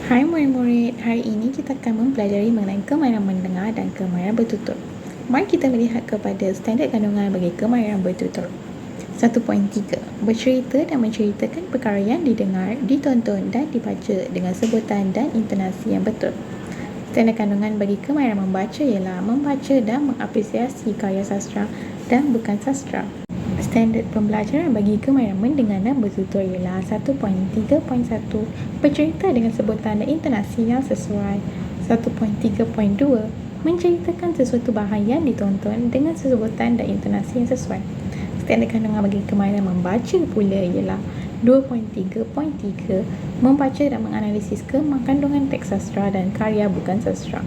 Hai murid-murid, hari ini kita akan mempelajari mengenai kemahiran mendengar dan kemahiran bertutur. Mari kita melihat kepada standard kandungan bagi kemahiran bertutur. 1.3. Bercerita dan menceritakan perkara yang didengar, ditonton dan dibaca dengan sebutan dan intonasi yang betul. Standard kandungan bagi kemahiran membaca ialah membaca dan mengapresiasi karya sastra dan bukan sastra. Standard pembelajaran bagi kemahiran mendengar dan bertutur ialah 1.3.1 bercerita dengan sebutan dan intonasi yang sesuai. 1.3.2 menceritakan sesuatu bahan yang ditonton dengan sebutan dan intonasi yang sesuai. Standard kandungan bagi kemahiran membaca pula ialah 2.3.3 membaca dan menganalisis kandungan teks sastra dan karya bukan sastra.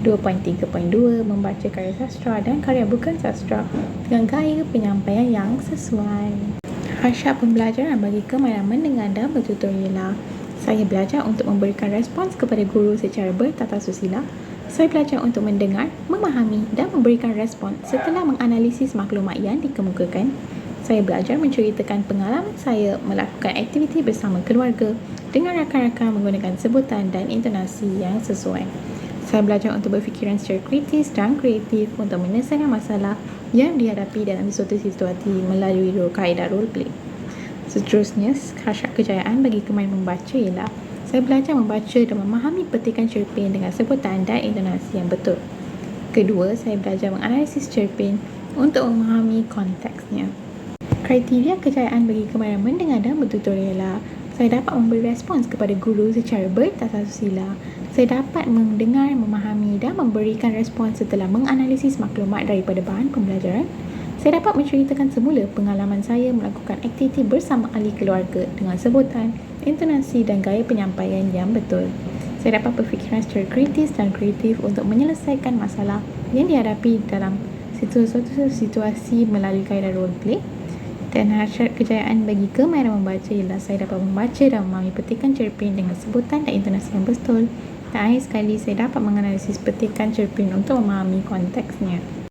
2.3.2 membaca karya sastra dan karya bukan sastra dengan gaya penyampaian yang sesuai. Hasrat pembelajaran bagi kemahiran mendengar dan bertutur ialah saya belajar untuk memberikan respons kepada guru secara bertata susila. Saya belajar untuk mendengar, memahami dan memberikan respons setelah menganalisis maklumat yang dikemukakan. Saya belajar menceritakan pengalaman saya melakukan aktiviti bersama keluarga dengan rakan-rakan menggunakan sebutan dan intonasi yang sesuai. Saya belajar untuk berfikiran secara kritis dan kreatif untuk menyelesaikan masalah yang dihadapi dalam suatu situasi melalui kaedah role play. Seterusnya, hasrat kejayaan bagi kemahiran membaca ialah saya belajar membaca dan memahami petikan cerpen dengan sebutan dan intonasi yang betul. Kedua, saya belajar menganalisis cerpen untuk memahami konteksnya. Kriteria kejayaan bagi kemahiran mendengar dan bertutur ialah saya dapat memberi respons kepada guru secara bertata susila. Saya dapat mendengar, memahami dan memberikan respons setelah menganalisis maklumat daripada bahan pembelajaran. Saya dapat menceritakan semula pengalaman saya melakukan aktiviti bersama ahli keluarga dengan sebutan, intonasi dan gaya penyampaian yang betul. Saya dapat berfikiran secara kritis dan kreatif untuk menyelesaikan masalah yang dihadapi dalam situasi melalui kaedah role play. Dan hasrat kejayaan bagi kemahiran membaca ialah saya dapat membaca dan memahami petikan cerpen dengan sebutan dan intonasi yang betul. Dan akhir sekali, saya dapat menganalisis petikan cerpen untuk memahami konteksnya.